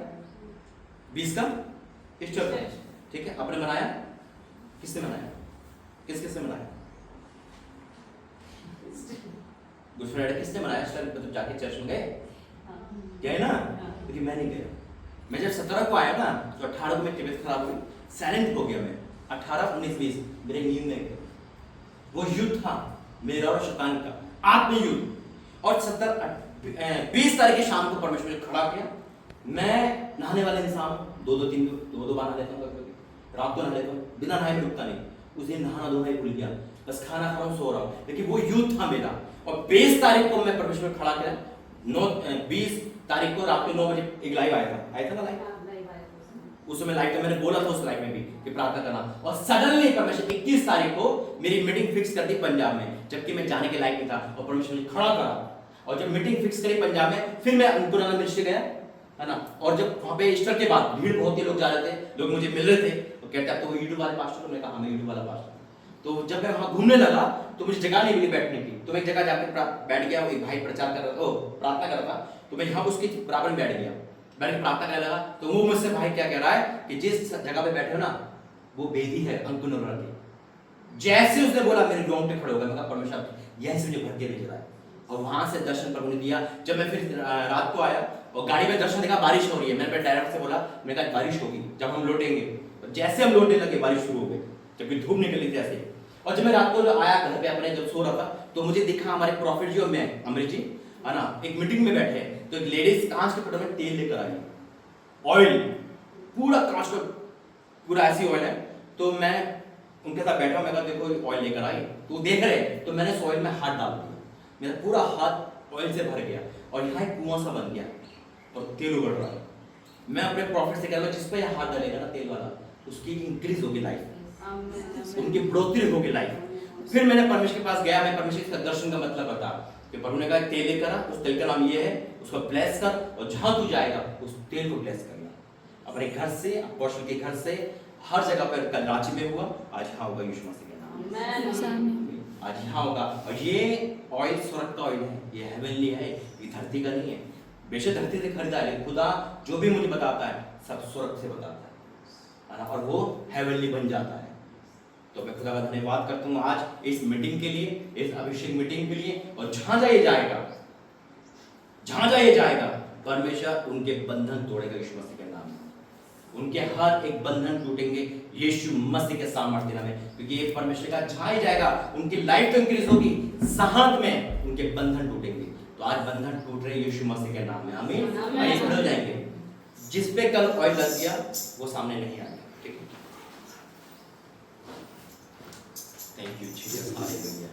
20 का ईस्टर था, ठीक है। आपने मनाया? किसने मनाया? किसने मनाया गुड फ्राइडे? किसने मनाया? मतलब जाके चर्च में गए ना? लेकिन मैं नहीं गया। मैं जब 17 को आया ना तो 18 को मेरी तबीयत खराब हुई, साइलेंट हो गया मैं। 18, 19, 20 मेरे नींद में गए। वो युद्ध था मेरा और शैतान का, आत्मयुद्ध। और 20 तारीख की शाम को परमेश्वर ने खड़ा किया। मैं नहाने वाला इंसान, दो बार नहा लेता हूँ, रात को नहा लेता हूँ, बिना नहाए में रुकता नहीं। उस दिन नहाना धोना ही भूल गया, बस खाना खा रहा हूँ, सो रहा हूँ। लेकिन वो युद्ध था मेरा। और 20 तारीख को मैं परमेश्वर खड़ा किया। 20 तारीख को रात को 9 बजे एक लाइव आया था ना लाइव। उस समय लाइव मैंने बोला था उस लाइव में भी कि प्रार्थना करना। और सडनली परमेश्वर 21 तारीख को मेरी मीटिंग फिक्स कर दी पंजाब में, जबकि मैं जाने के लायक नहीं था। और परमेश्वर ने खड़ा करा। और जब मीटिंग फिक्स करी पंजाब में, फिर मैं अंकुराना मिनिस्ट्री गया, है ना। और जब वहां पे ईस्टर के बाद भीड़ बहुत ही लोग जा रहे थे, लोग मुझे मिल रहे थे, तो कहता तो वो यूट्यूब वाले पास्टर, मैंने कहा मैं यूट्यूब वाला पास्टर। तो जब मैं वहां घूमने लगा तो मुझे जगह नहीं मिली बैठने की। तो मैं एक जगह जाकर बैठ गया। एक भाई प्रचार कर रहा था, प्रार्थना कर रहा था, तो मैं यहाँ उसके बराबर में बैठ गया। बैठ के प्रार्थना करने लगा। तो वो मुझसे भाई क्या कह रहा है कि जिस जगह पे बैठे हो ना, वो बेदी है अंकुर की। जैसे उसने बोला मेरे रोंगटे खड़े हो गए। मैं कहा परमेश्वर यहीं से मुझे भर के भेज रहा है। और वहां से दर्शन प्रभु ने दिया। जब मैं फिर रात को आया और गाड़ी में दर्शन देखा, बारिश हो रही है। मैंने ड्राइवर से बोला, मैंने कहा बारिश होगी जब हम लौटेंगे। तो जैसे हम लौटने लगे बारिश शुरू हो गई, जबकि धूप निकली थी ऐसे। और जब मैं रात को आया घर पे अपने, जब सो रहा था, तो मुझे दिखा हमारे प्रॉफिट जी और मैं, अमृत जी, है ना, एक मीटिंग में बैठे हैं। तो एक लेडीज कांच के कटोरे में तेल लेकर आई, ऑयल, पूरा कांच का पूरा ऐसी ऑयल है। तो मैं उनके साथ बैठा, मैं कहा देखो ऑयल लेकर आई। तो देख रहे, तो मैंने उस ऑयल में हाथ डाल दिया। मेरा पूरा हाथ ऑयल से भर गया और यहाँ एक कुआं सा बन गया और तेल उगड़ रहा है। मैं अपने प्रॉफिट से कह रहा हूँ, जिस पे यह हाथ डालेगा ना तेल वाला, उसकी इंक्रीज होगी लाइफ, उनकी बढ़ोतरी होगी लाइफ। फिर मैंने परमेश्वर के पास गया। मैं परमेश्वर के दर्शन का मतलब बता कि प्रभु ने कहा तेल लेकर आ, उस तेल का नाम ये है, उसको ब्लेस कर, और जहां तू जाएगा उस तेल को ब्लेस करना। अपने घर से, अपोस्टल के घर से, हर जगह पर। कल रांची में हुआ, आज यहाँ होगा यीशु मसीह के नाम, आज यहाँ होगा। और ये ऑयल स्वर्ग का ऑयल है, ये हेवनली है, ये धरती का नहीं है। बेशक धरती से खरीदा है, खुदा जो भी मुझे बताता है सब स्वर्ग से बताता है, और वो हेवनली बन जाता है। तो मैं खुदा का धन्यवाद करता हूँ आज इस मीटिंग के लिए, इस अभिषेक मीटिंग के लिए। और जहां जाए जाएगा परमेश्वर उनके बंधन तोड़ेगा यीशु मसीह के नाम में। उनके हर एक बंधन टूटेंगे यीशु मसीह के सामर्थ्य में, क्योंकि ये परमेश्वर का जहां जाएगा उनकी लाइफ तो इंक्रीज होगी, साथ में उनके बंधन टूटेंगे। तो आज बंधन टूट रहे यीशु मसीह के नाम में, आमीन। आइए खड़े हो जाएंगे। जिस पे कल ऑयल लग गया वो सामने नहीं आएगा, ठीक है। Thank you Jesus, hallelujah.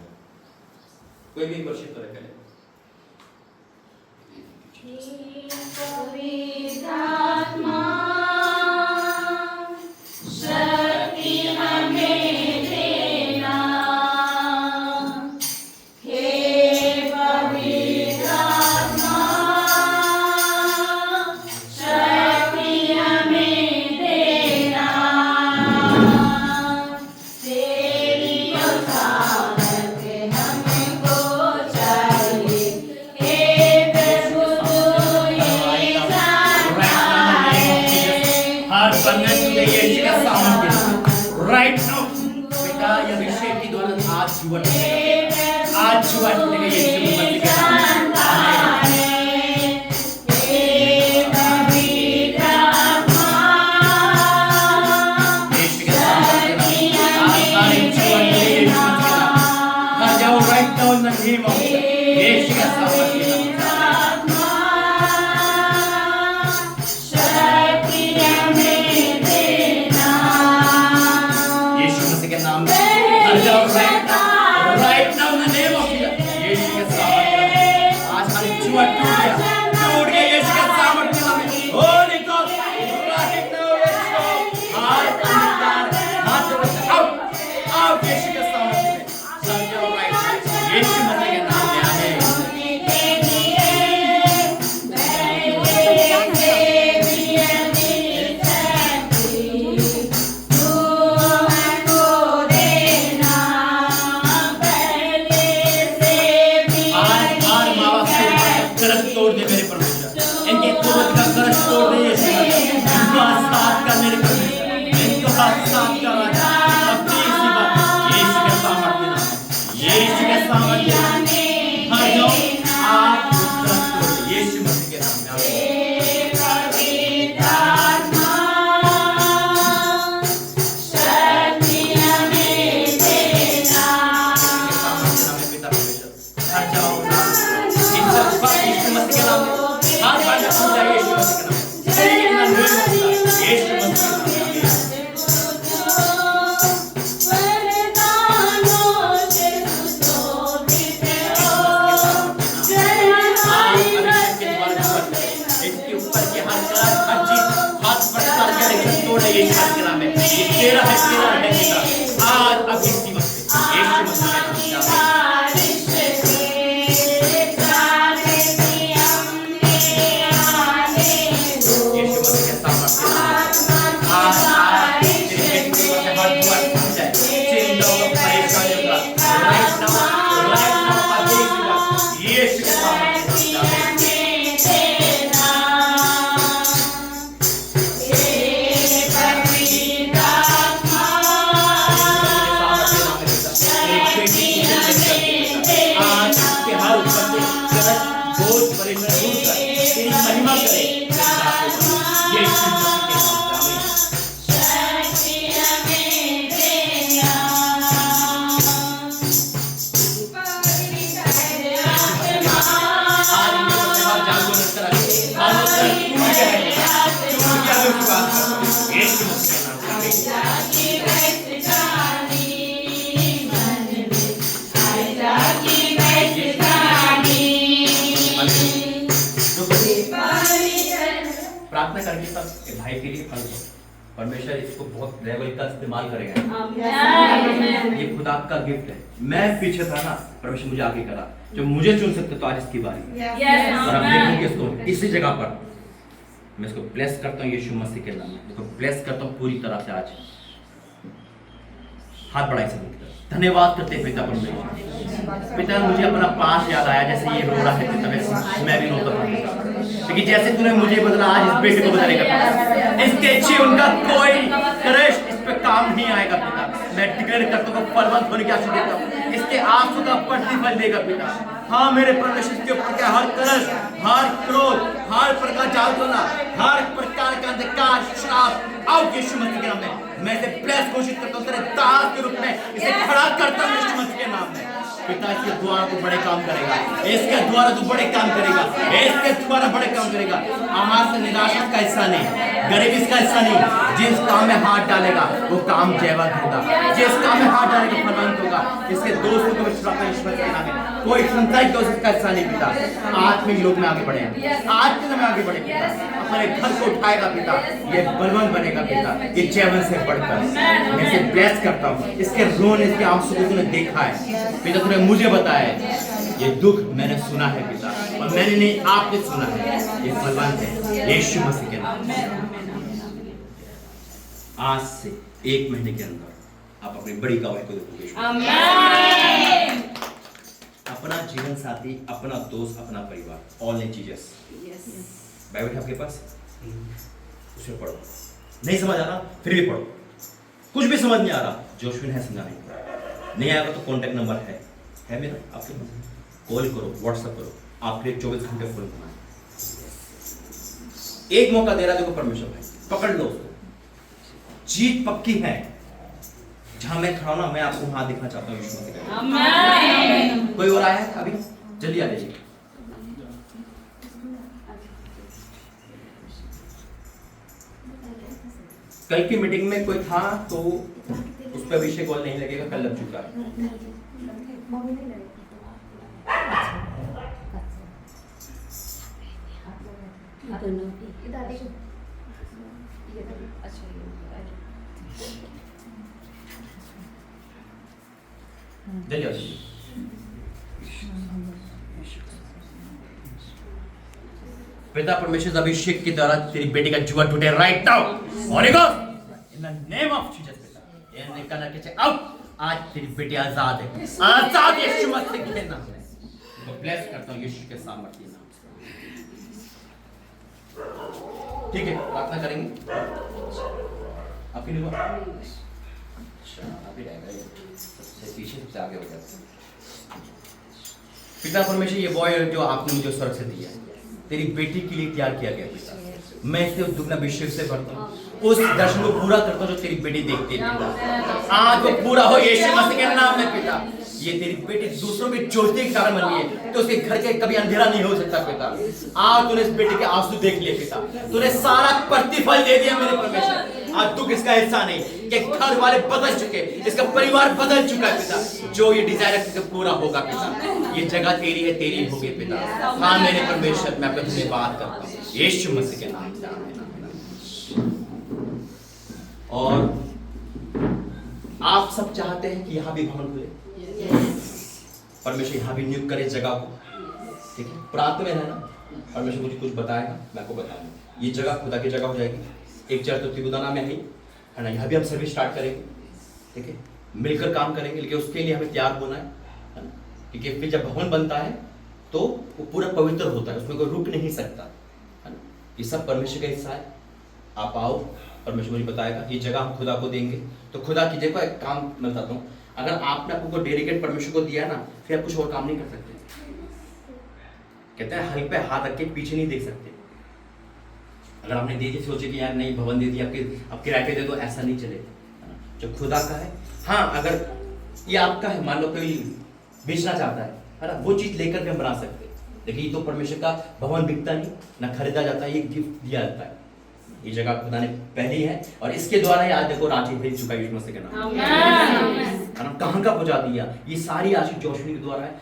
कोई भी वर्शिप करे पहले। पवित्र आत्मा शक्ति हमें देना, हे पवित्र आत्मा शक्ति हमें देना, तेरी ताकत हमको चाहिए, हे प्रभु तू ये जानता है। हर बंधन टूटे यीशु का सामर्थ्य राइट नाउ। बेटा ये अभिषेक की द्वारा आज जुआ टूटेगा, आज जुआ टूटेगा यीशु मसीह के नाम में, आमीन। यीशु के सामर्थ्य आज हर एक जुआ टूटेगा यीशु मसीह के नाम। घर जाओ right now in the name of Yeshu का सामर्थ्य। Right now in the name of Jesus, यीशु के सामर्थ्य आज हर जुआ टूट गया यीशु के सामर्थ्य में। Holy Ghost, right now let's go। हाथ अंधकार, हाथ आउट कर्ज तोड़ दे मेरे परमेश्वर, इनके पूर्वज का कर्ज तोड़ दे यीशु मसीह, इनको आजाद कर मेरे परमेश्वर, इनको आजाद कर राजा, अपनी इसी बात यीशु के सामर्थ्य नाम में, यीशु के सामर्थ्य नाम में, हर जो आप कर्ज तोड़ दे यीशु मसीह के नाम में, आमीन। प्रार्थना करके सब भाई के लिए फल दो, परमेश्वर इसको बहुत लेवल का इस्तेमाल करेगा। ये खुदा का गिफ्ट है। मैं पीछे था ना, परमेश्वर मुझे आगे करा, जो मुझे चुन सकते तो आज इसकी बारी है। और अब देखूंगी इसको इसी जगह पर, मैं इसको ब्लेस करता हूँ यीशु मसीह के नाम में, इसको ब्लेस करता हूँ पूरी तरह से। आज हाथ बढ़ाई से धन्यवाद करते पिता परमेश्वर। पिता मुझे अपना पास याद आया, जैसे ये रो रहा है पिता, मैं भी रोता था, क्योंकि जैसे तूने मुझे बदला आज इस बेटे को बदलेगा। इसके जीवन का कोई क्लेश इस पे काम नहीं आएगा पिता। मैं डिक्लेयर करता हूँ फलवंत होने की आशीष देता हूँ, इसके आंसू का प्रतिफल देगा पिता। हाँ मेरे परमेश्वर के ऊपर क्या हर कलश, हर क्रोध, हर प्रकार जाल होना, हर प्रकार का अंधकार श्राप आउट यीशु मसीह के नाम में। मैं इसे ब्लेस घोषित करता हूँ तेरे दास के रूप में, इसे खड़ा करता हूँ यीशु मसीह के नाम में। पिता इसके द्वारा तू बड़े काम करेगा, इसके द्वारा तू बड़े काम करेगा, इसके द्वारा बड़े काम करेगा। आमार से निराशा का हिस्सा नहीं, गरीबी का हिस्सा नहीं। जिस काम में हाथ डालेगा वो काम जयवंत होगा, जिस काम में हाथ डालेगा फलवंत होगा। इसके दोस्तों को छुड़ाकर ईश्वर के नाम में, कोई संसारिक दोस्त का हिस्सा नहीं पिता। आत्मिक लोग में आगे बढ़े, आत्मिक में आगे बढ़े पिता। अपने घर को उठाएगा पिता, ये बलवंत बनेगा पिता, ये जयवंत से बढ़कर। मैं इसे ब्लेस करता हूँ, इसके रोने, इसके आंसू को तूने देखा है पिता, मुझे बताया ये दुख मैंने सुना है पिता, और मैंने नहीं आपने सुना है। ये फलवंत है यीशु मसीह के नाम में। आज से 1 महीने के अंदर आप अपनी बड़ी गवाही को देखोगे। आमीन। अपना जीवन साथी, अपना दोस्त, अपना परिवार, ऑल इन जीसस। बाइबल आपके पास, उसमें पढ़ो। नहीं समझ आ रहा फिर भी पढ़ो। कुछ भी समझ नहीं आ रहा, जोशविन है समझाने, नहीं आएगा तो कॉन्टेक्ट नंबर है मेरा, आपके पास कॉल करो, व्हाट्सएप करो, आपके लिए 24 घंटे फुल घुमाए। एक मौका दे रहा देखो परमेश्वर भाई, पकड़ लो उसको, जीत पक्की है। जहां मैं खड़ा ना, मैं आपको वहां देखना चाहता हूँ यीशु मसीह। आमीन। कोई और आया है अभी? जल्दी आ जाइए। कल की मीटिंग में कोई था तो उस पर विषय कॉल नहीं लगेगा, कल लग चुका है। जल्दी आ जाइए। पिता परमेश्वर अभिषेक के द्वारा तेरी बेटी का जुआ टूटे right now, Holi ghost in the name of Jesus. पिता ये निकलना के आउट, आज तेरी बेटी आजाद है, आजाद यीशु मसीह के नाम में। तो ब्लेस करता हूँ यीशु के सामर्थ्य नाम से। ठीक है, प्रार्थना करेंगे आपके लिए। अच्छा, अभी रह गए सबसे पीछे, सबसे आगे हो जाते हैं। पिता परमेश्वर, ये बॉय जो आपने मुझे स्वर्ग से दिया है, तेरी बेटी के लिए तैयार किया गया पिता, मैं इसे दुगना अभिषेक से भरता हूँ, उस दर्शन को पूरा करता हूँ जो तेरी बेटी देखती है पिता। आज वो पूरा हो यीशु मसीह के नाम में पिता। ये तेरी बेटी दूसरों की ज्योति के कारण बनी है, तो उसके घर के कभी अंधेरा नहीं हो सकता पिता। आज तूने इस बेटी के आंसू देख लिए पिता, तूने सारा प्रतिफल दे दिया मेरे परमेश्वर। आज दुख इसका हिस्सा नहीं, कि घर वाले बदल चुके, इसका परिवार बदल चुका है पिता। जो ये डिजायर है पूरा होगा पिता। ये जगह तेरी है, तेरी होगी पिता। हाँ मेरे परमेश्वर, मैं आपका धन्यवाद करता हूँ यीशु मसीह के नाम से, आमीन। और आप सब चाहते हैं कि यहाँ भी भवन खुले, परमेश्वर यहाँ भी नियुक्त करे जगह को, ठीक है। प्रार्थना में रहना, परमेश्वर मुझे कुछ बताएगा, मैं आपको बताऊंगा। ये जगह खुदा की जगह हो जाएगी। एक चर्च तो त्रिगुदाना में है ना, यहाँ भी हम सर्विस स्टार्ट करेंगे, ठीक है। मिलकर काम करेंगे, लेकिन उसके लिए हमें तैयार होना है ना, क्योंकि फिर जब भवन बनता है तो वो पूरा पवित्र होता है, उसमें कोई रुक नहीं सकता है ना। ये सब परमेश्वर का हिस्सा है। आप आओ, परमेश्वर मुझे बताएगा। ये जगह हम खुदा को देंगे, तो खुदा की जगह एक काम मैं बताता हूँ। अगर आपने आपको डेडिकेट परमेश्वर को दिया ना, फिर आप कुछ और काम नहीं कर सकते। कहते हैं हल पे हाथ रख के पीछे नहीं देख सकते। अगर आपने दे दी, सोचे कि यार नहीं भवन दे दिया, आपके किराए पे दे दो, ऐसा नहीं चलेगा। जो खुदा का है, हाँ अगर ये आपका है, मान लो कोई बेचना चाहता है ना, वो चीज लेकर के हम बना सकते हैं। लेकिन ये तो परमेश्वर का भवन बिकता नहीं, ना खरीदा जाता है, ये गिफ्ट दिया जाता है। ये जगह खुदा ने पहली है, और इसके द्वारा ही आज देखो रांची भेज चुका है यीशु मसीह के नाम। हम कहाँ का पहुंचा दिया। ये सारी आशीष जोशनी के द्वारा है,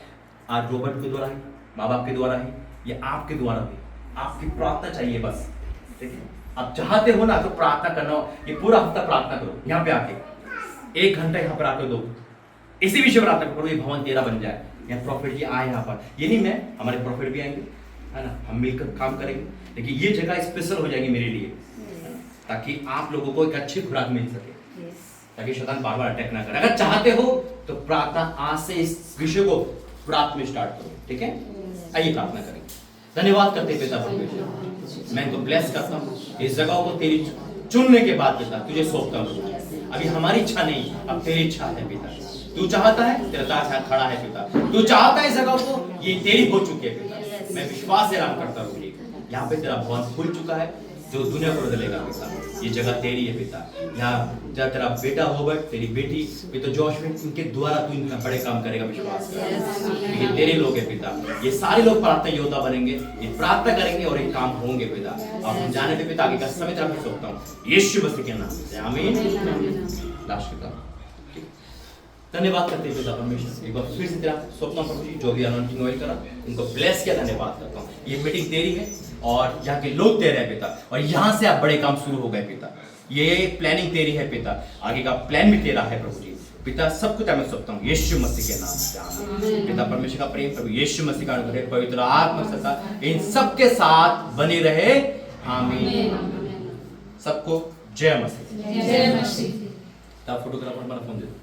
आज रोबर्ट के द्वारा है, माँ बाप के द्वारा है, ये आपके द्वारा है। आपकी प्रार्थना चाहिए बस, ठीक है। आप चाहते हो ना तो प्रार्थना करना हो, ये पूरा हफ्ता प्रार्थना करो। यहाँ पे आके 1 घंटा यहाँ पर आके दो, इसी विषय पर प्रार्थना करो, ये भवन तेरा बन जाए। यहाँ प्रॉफिट जी आए यहाँ पर, ये नहीं मैं, हमारे प्रॉफिट भी आएंगे है ना, हम मिलकर काम करेंगे। लेकिन ये जगह स्पेशल हो जाएगी मेरे लिए, ताकि आप लोगों को एक अच्छी खुराक मिल सके, ताकि शैतान बार बार अटैक ना करे। अगर चाहते हो तो प्रार्थना आज से इस विषय को प्रार्थना में स्टार्ट करो, ठीक है। आइए प्रार्थना करेंगे। धन्यवाद करते पिता परमेश्वर, मैं तो ब्लेस करता हूँ इस जगह को तेरी चुनने के बाद पिता तुझे सौंपता हूँ। अभी हमारी इच्छा नहीं, अब तेरी इच्छा है पिता। तू चाहता है, तेरा दास यहाँ खड़ा है पिता, तू चाहता है इस जगह को, ये तेरी हो चुकी है पिता। मैं विश्वास से आराम करता हूँ, यहाँ पे तेरा भवन खुल चुका है जो दुनिया को बदलेगा पिता। ये जगह तेरी है पिता। यहाँ जहाँ तेरा बेटा रोबर्ट, तेरी बेटी पिता जोशविन, इनके द्वारा तू इनका बड़े काम करेगा, विश्वास कर। ये तेरे लोग है पिता, ये सारे लोग प्रार्थना योद्धा बनेंगे, ये प्रार्थना करेंगे और ये काम होंगे पिता। अब हम जाने पे पिता आगे का समय तेरा मैं सौंपता हूँ यीशु मसीह के नाम से, आमीन। लास्ट पिता धन्यवाद करते हैं पिता परमेश्वर, एक बार फिर से तेरा सौंपता हूँ प्रभु जी, जो भी अनॉइंटिंग ऑयल करा उनको ब्लेस किया, धन्यवाद करता हूँ। ये मीटिंग तेरी है और यहाँ के लोग तेरे हैं पिता, और यहाँ से आप बड़े काम शुरू हो गए पिता। ये प्लानिंग तेरी है पिता, आगे का प्लान भी तेरा है प्रभु जी पिता। सब कुछ मैं सौंपता हूँ यीशु मसीह के नाम से, पिता परमेश्वर का प्रेम, प्रभु यीशु मसीह का अनुग्रह, पवित्र आत्मा सत्ता इन सबके साथ बनी रहे, आमीन। सबको जय मसीह। जय मसीह। फोटोग्राफर हमारा फोन दे दो।